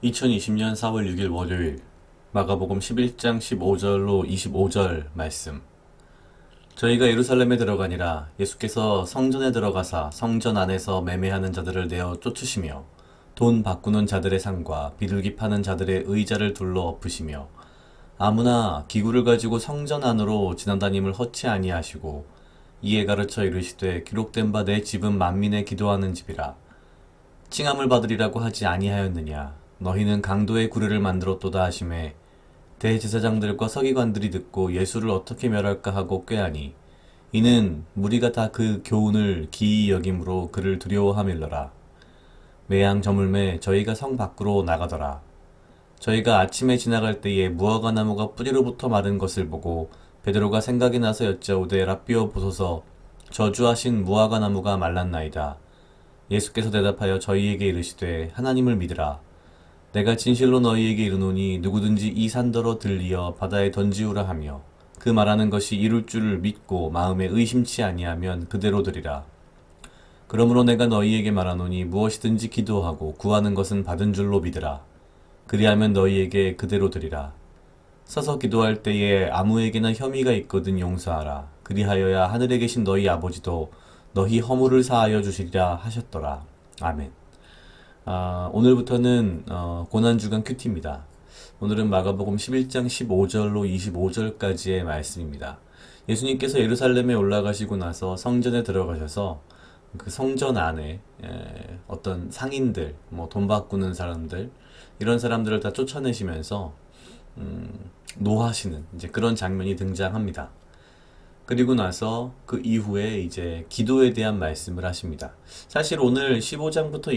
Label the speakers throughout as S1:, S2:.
S1: 2020년 4월 6일 월요일 마가복음 11장 15절로 25절 말씀. 저희가 예루살렘에 들어가니라. 예수께서 성전에 들어가사 성전 안에서 매매하는 자들을 내어 쫓으시며 돈 바꾸는 자들의 상과 비둘기 파는 자들의 의자를 둘러 엎으시며 아무나 기구를 가지고 성전 안으로 지나다님을 허치 아니하시고 이에 가르쳐 이르시되 기록된 바 내 집은 만민의 기도하는 집이라. 칭함을 받으리라고 하지 아니하였느냐. 너희는 강도의 구례를 만들었도다 하시매 대제사장들과 서기관들이 듣고 예수를 어떻게 멸할까 하고 꾀하니 이는 무리가 다 그 교훈을 기이 여김으로 그를 두려워함일러라. 매양 저물매 저희가 성 밖으로 나가더라. 저희가 아침에 지나갈 때에 무화과 나무가 뿌리로부터 마른 것을 보고 베드로가 생각이 나서 여짜오되 랍비여 보소서 저주하신 무화과 나무가 말랐나이다. 예수께서 대답하여 저희에게 이르시되 하나님을 믿으라. 내가 진실로 너희에게 이르노니 누구든지 이 산더러 들리어 바다에 던지우라 하며 그 말하는 것이 이룰 줄을 믿고 마음에 의심치 아니하면 그대로 되리라. 그러므로 내가 너희에게 말하노니 무엇이든지 기도하고 구하는 것은 받은 줄로 믿으라. 그리하면 너희에게 그대로 되리라. 서서 기도할 때에 아무에게나 혐의가 있거든 용서하라. 그리하여야 하늘에 계신 너희 아버지도 너희 허물을 사하여 주시리라 하셨더라. 아멘. 오늘부터는 고난주간 큐티입니다. 오늘은 마가복음 11장 15절로 25절까지의 말씀입니다. 예수님께서 예루살렘에 올라가시고 나서 성전에 들어가셔서 그 성전 안에 어떤 상인들, 돈 바꾸는 사람들, 이런 사람들을 다 쫓아내시면서 노하시는 이제 그런 장면이 등장합니다. 그리고 나서 그 이후에 이제 기도에 대한 말씀을 하십니다. 사실 오늘 15절부터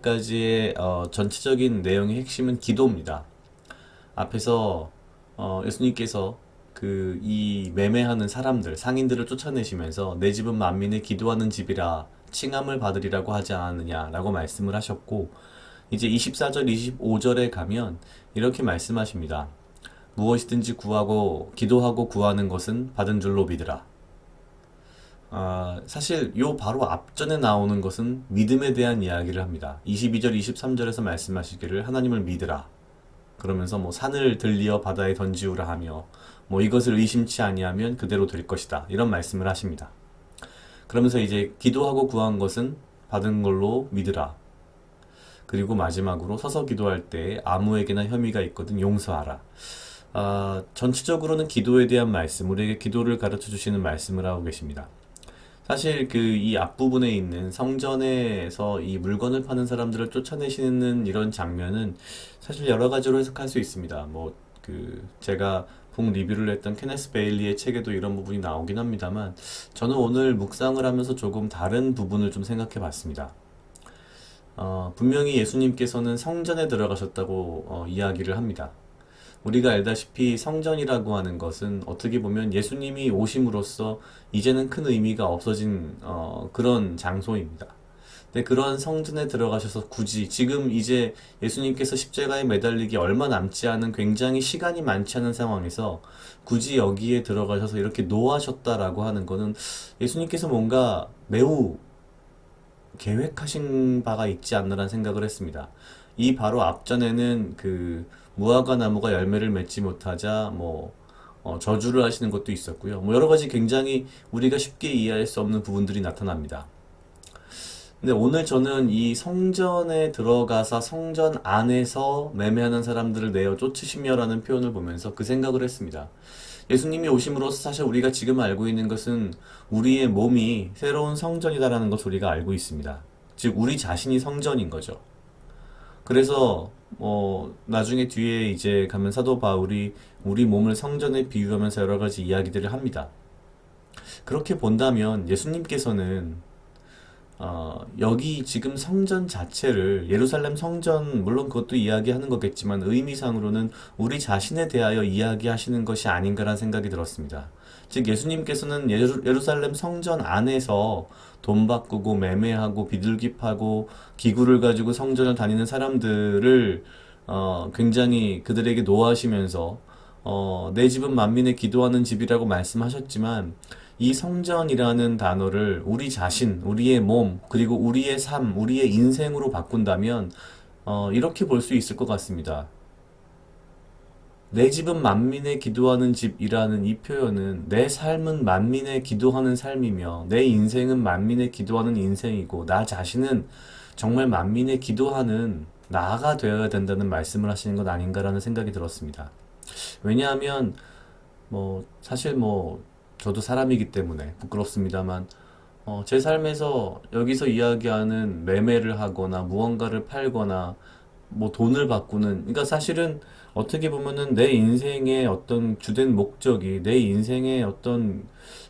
S1: 25절까지의 전체적인 내용의 핵심은 기도입니다. 앞에서 예수님께서 그 이 매매하는 사람들, 상인들을 쫓아내시면서 내 집은 만민의 기도하는 집이라 칭함을 받으리라고 하지 않았느냐라고 말씀을 하셨고, 이제 24절, 25절에 가면 이렇게 말씀하십니다. 무엇이든지 구하고 기도하고 구하는 것은 받은 줄로 믿으라. 사실 요 바로 앞전에 나오는 것은 믿음에 대한 이야기를 합니다. 22절, 23절에서 말씀하시기를 하나님을 믿으라. 그러면서 산을 들리어 바다에 던지우라 하며 이것을 의심치 아니하면 그대로 될 것이다. 이런 말씀을 하십니다. 그러면서 이제 기도하고 구한 것은 받은 걸로 믿으라. 그리고 마지막으로 서서 기도할 때 아무에게나 혐의가 있거든 용서하라. 전체적으로는 기도에 대한 말씀, 우리에게 기도를 가르쳐 주시는 말씀을 하고 계십니다. 사실 이 앞부분에 있는 성전에서 이 물건을 파는 사람들을 쫓아내시는 이런 장면은 사실 여러 가지로 해석할 수 있습니다. 제가 북 리뷰를 했던 케네스 베일리의 책에도 이런 부분이 나오긴 합니다만, 저는 오늘 묵상을 하면서 조금 다른 부분을 좀 생각해 봤습니다. 분명히 예수님께서는 성전에 들어가셨다고 이야기를 합니다. 우리가 알다시피 성전이라고 하는 것은 어떻게 보면 예수님이 오심으로써 이제는 큰 의미가 없어진 그런 장소입니다. 근데 그런 성전에 들어가셔서 굳이 지금 이제 예수님께서 십자가에 매달리기 얼마 남지 않은 굉장히 시간이 많지 않은 상황에서 굳이 여기에 들어가셔서 이렇게 노하셨다라고 하는 거는 예수님께서 뭔가 매우 계획하신 바가 있지 않나라는 생각을 했습니다. 이 바로 앞전에는 그 무화과 나무가 열매를 맺지 못하자 저주를 하시는 것도 있었고요. 여러 가지 굉장히 우리가 쉽게 이해할 수 없는 부분들이 나타납니다. 근데 오늘 저는 이 성전에 들어가서 성전 안에서 매매하는 사람들을 내어 쫓으시며라는 표현을 보면서 그 생각을 했습니다. 예수님이 오심으로써 사실 우리가 지금 알고 있는 것은 우리의 몸이 새로운 성전이다라는 것을 우리가 알고 있습니다. 즉 우리 자신이 성전인 거죠. 그래서 나중에 뒤에 이제 가면 사도 바울이 우리 몸을 성전에 비유하면서 여러 가지 이야기들을 합니다. 그렇게 본다면 예수님께서는 여기 지금 성전 자체를 예루살렘 성전, 물론 그것도 이야기하는 거겠지만 의미상으로는 우리 자신에 대하여 이야기하시는 것이 아닌가라는 생각이 들었습니다. 즉 예수님께서는 예루살렘 성전 안에서 돈 바꾸고 매매하고 비둘기 파고 기구를 가지고 성전을 다니는 사람들을 굉장히 그들에게 노하시면서 내 집은 만민의 기도하는 집이라고 말씀하셨지만, 이 성전이라는 단어를 우리 자신, 우리의 몸, 그리고 우리의 삶, 우리의 인생으로 바꾼다면 이렇게 볼 수 있을 것 같습니다. 내 집은 만민의 기도하는 집이라는 이 표현은 내 삶은 만민의 기도하는 삶이며 내 인생은 만민의 기도하는 인생이고 나 자신은 정말 만민의 기도하는 나가 되어야 된다는 말씀을 하시는 것 아닌가라는 생각이 들었습니다. 왜냐하면 사실 저도 사람이기 때문에 부끄럽습니다만 제 삶에서 여기서 이야기하는 매매를 하거나 무언가를 팔거나 돈을 바꾸는, 그러니까 사실은 어떻게 보면은 내 인생의 어떤 주된 목적이, 내 인생의 어떤,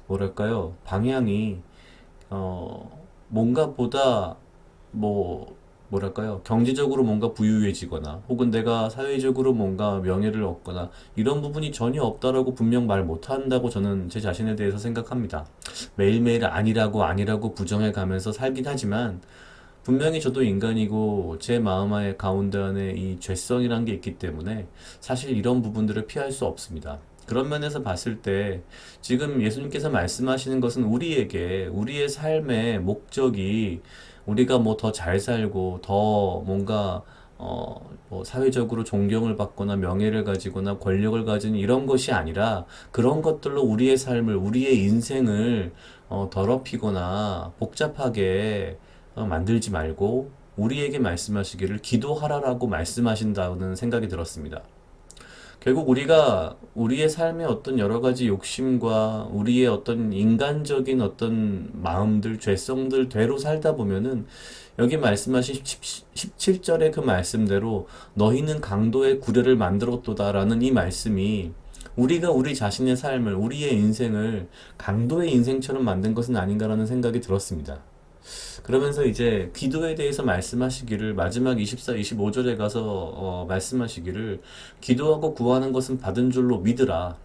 S1: 뭐랄까요, 방향이, 뭔가 보다, 뭐랄까요, 경제적으로 뭔가 부유해지거나, 혹은 내가 사회적으로 뭔가 명예를 얻거나, 이런 부분이 전혀 없다라고 분명 말 못한다고 저는 제 자신에 대해서 생각합니다. 매일매일 아니라고 부정해 가면서 살긴 하지만, 분명히 저도 인간이고 제 마음 가운데 안에 이 죄성이란 게 있기 때문에 사실 이런 부분들을 피할 수 없습니다. 그런 면에서 봤을 때 지금 예수님께서 말씀하시는 것은 우리에게 우리의 삶의 목적이 우리가 더 잘 살고 더 뭔가 사회적으로 존경을 받거나 명예를 가지거나 권력을 가진 이런 것이 아니라 그런 것들로 우리의 삶을 우리의 인생을 더럽히거나 복잡하게 만들지 말고 우리에게 말씀하시기를 기도하라라고 말씀하신다는 생각이 들었습니다. 결국 우리가 우리의 삶의 어떤 여러 가지 욕심과 우리의 어떤 인간적인 어떤 마음들, 죄성들 대로 살다 보면은 여기 말씀하신 17절의 그 말씀대로 너희는 강도의 구례를 만들었도다라는 이 말씀이 우리가 우리 자신의 삶을, 우리의 인생을 강도의 인생처럼 만든 것은 아닌가라는 생각이 들었습니다. 그러면서 이제 기도에 대해서 말씀하시기를 마지막 24, 25절에 가서 말씀하시기를 기도하고 구하는 것은 받은 줄로 믿으라.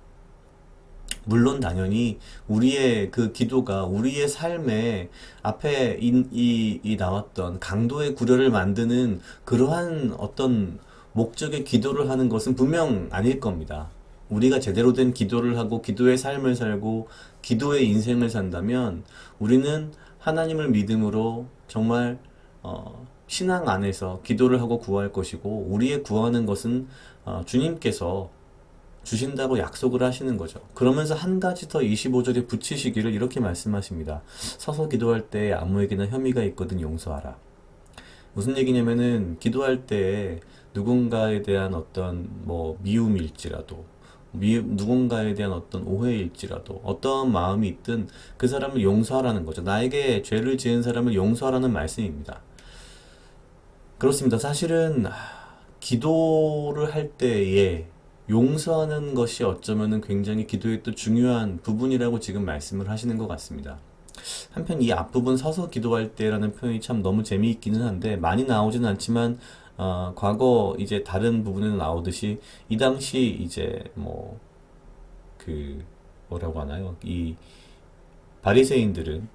S1: 물론 당연히 우리의 그 기도가 우리의 삶에 앞에 이 나왔던 강도의 구려를 만드는 그러한 어떤 목적의 기도를 하는 것은 분명 아닐 겁니다. 우리가 제대로 된 기도를 하고 기도의 삶을 살고 기도의 인생을 산다면 우리는 하나님을 믿음으로 정말 신앙 안에서 기도를 하고 구할 것이고 우리의 구하는 것은 주님께서 주신다고 약속을 하시는 거죠. 그러면서 한 가지 더 25절에 붙이시기를 이렇게 말씀하십니다. 서서 기도할 때 아무에게나 혐의가 있거든 용서하라. 무슨 얘기냐면은 기도할 때 누군가에 대한 어떤 미움일지라도 누군가에 대한 어떤 오해일지라도 어떠한 마음이 있든 그 사람을 용서하라는 거죠. 나에게 죄를 지은 사람을 용서하라는 말씀입니다. 그렇습니다. 사실은 기도를 할 때에 용서하는 것이 어쩌면은 굉장히 기도의 또 중요한 부분이라고 지금 말씀을 하시는 것 같습니다. 한편 이 앞부분 서서 기도할 때라는 표현이 참 너무 재미있기는 한데 많이 나오지는 않지만 과거 이제 다른 부분에는 나오듯이 이 당시 이제 그 뭐라고 하나요? 이 바리새인들은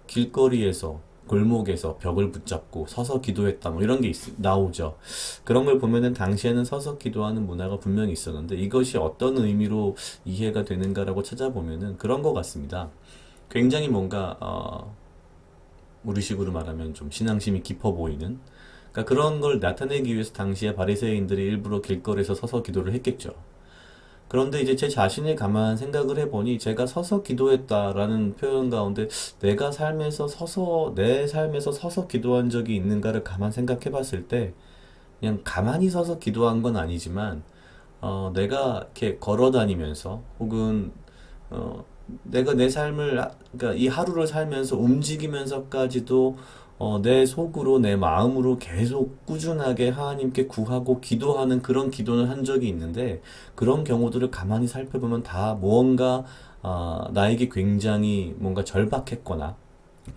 S1: 길거리에서 골목에서 벽을 붙잡고 서서 기도했다 이런 게 나오죠. 그런 걸 보면은 당시에는 서서 기도하는 문화가 분명히 있었는데 이것이 어떤 의미로 이해가 되는가라고 찾아보면은 그런 것 같습니다. 굉장히 뭔가 우리식으로 말하면 좀 신앙심이 깊어 보이는, 그러니까 그런 걸 나타내기 위해서 당시에 바리새인들이 일부러 길거리에서 서서 기도를 했겠죠. 그런데 이제 제 자신을 가만 생각을 해보니 제가 서서 기도했다라는 표현 가운데 내 삶에서 서서 기도한 적이 있는가를 가만 생각해 봤을 때 그냥 가만히 서서 기도한 건 아니지만 내가 이렇게 걸어 다니면서 혹은 내가 내 삶을 그러니까 이 하루를 살면서 움직이면서까지도 내 속으로 내 마음으로 계속 꾸준하게 하나님께 구하고 기도하는 그런 기도를 한 적이 있는데 그런 경우들을 가만히 살펴보면 다 무언가 나에게 굉장히 뭔가 절박했거나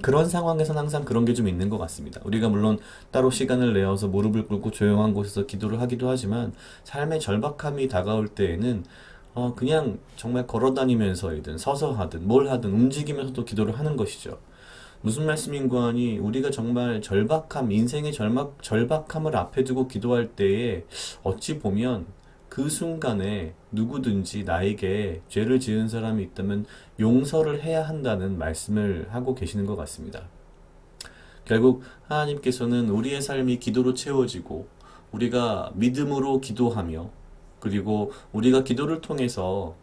S1: 그런 상황에서는 항상 그런 게 좀 있는 것 같습니다. 우리가 물론 따로 시간을 내어서 무릎을 꿇고 조용한 곳에서 기도를 하기도 하지만 삶의 절박함이 다가올 때에는 그냥 정말 걸어 다니면서이든 서서 하든 뭘 하든 움직이면서도 기도를 하는 것이죠. 무슨 말씀인가 하니 우리가 정말 인생의 절박함을 앞에 두고 기도할 때에 어찌 보면 그 순간에 누구든지 나에게 죄를 지은 사람이 있다면 용서를 해야 한다는 말씀을 하고 계시는 것 같습니다. 결국 하나님께서는 우리의 삶이 기도로 채워지고 우리가 믿음으로 기도하며 그리고 우리가 기도를 통해서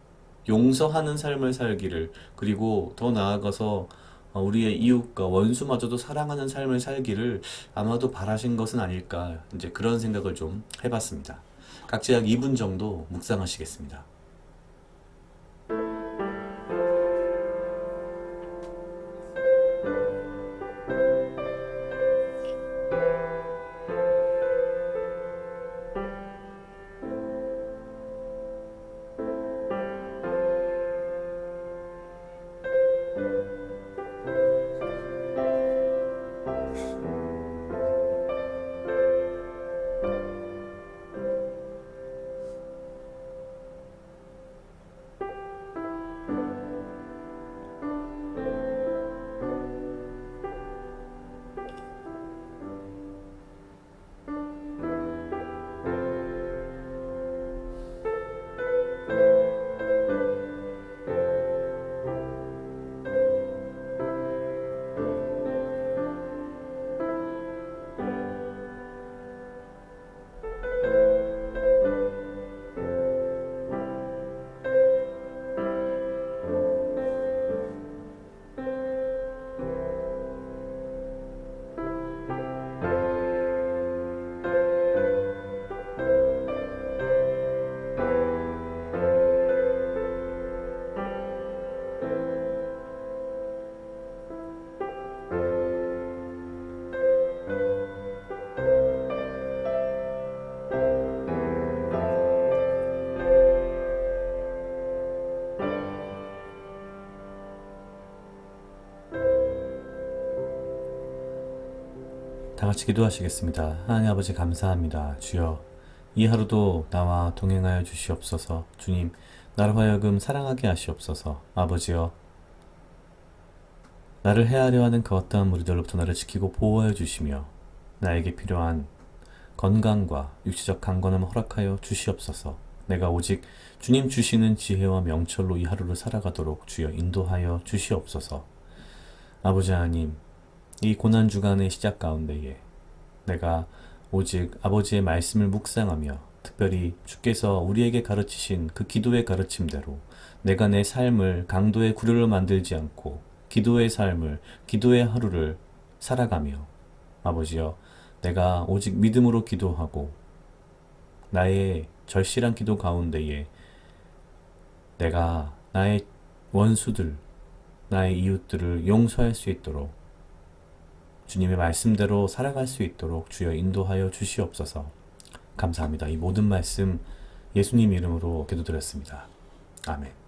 S1: 용서하는 삶을 살기를 그리고 더 나아가서 우리의 이웃과 원수마저도 사랑하는 삶을 살기를 아마도 바라신 것은 아닐까 이제 그런 생각을 좀 해봤습니다. 각자 약 2분 정도 묵상하시겠습니다. 다 같이 기도하시겠습니다. 하나님 아버지 감사합니다. 주여, 이 하루도 나와 동행하여 주시옵소서. 주님, 나를 하여금 사랑하게 하시옵소서. 아버지여, 나를 해하려 하는 그 어떠한 무리들로부터 나를 지키고 보호하여 주시며 나에게 필요한 건강과 육체적 강건함을 허락하여 주시옵소서. 내가 오직 주님 주시는 지혜와 명철로 이 하루를 살아가도록 주여 인도하여 주시옵소서. 아버지 하나님, 이 고난주간의 시작 가운데에 내가 오직 아버지의 말씀을 묵상하며 특별히 주께서 우리에게 가르치신 그 기도의 가르침대로 내가 내 삶을 강도의 구류로 만들지 않고 기도의 삶을, 기도의 하루를 살아가며 아버지여, 내가 오직 믿음으로 기도하고 나의 절실한 기도 가운데에 내가 나의 원수들, 나의 이웃들을 용서할 수 있도록 주님의 말씀대로 살아갈 수 있도록 주여 인도하여 주시옵소서. 감사합니다. 이 모든 말씀 예수님 이름으로 기도드렸습니다. 아멘.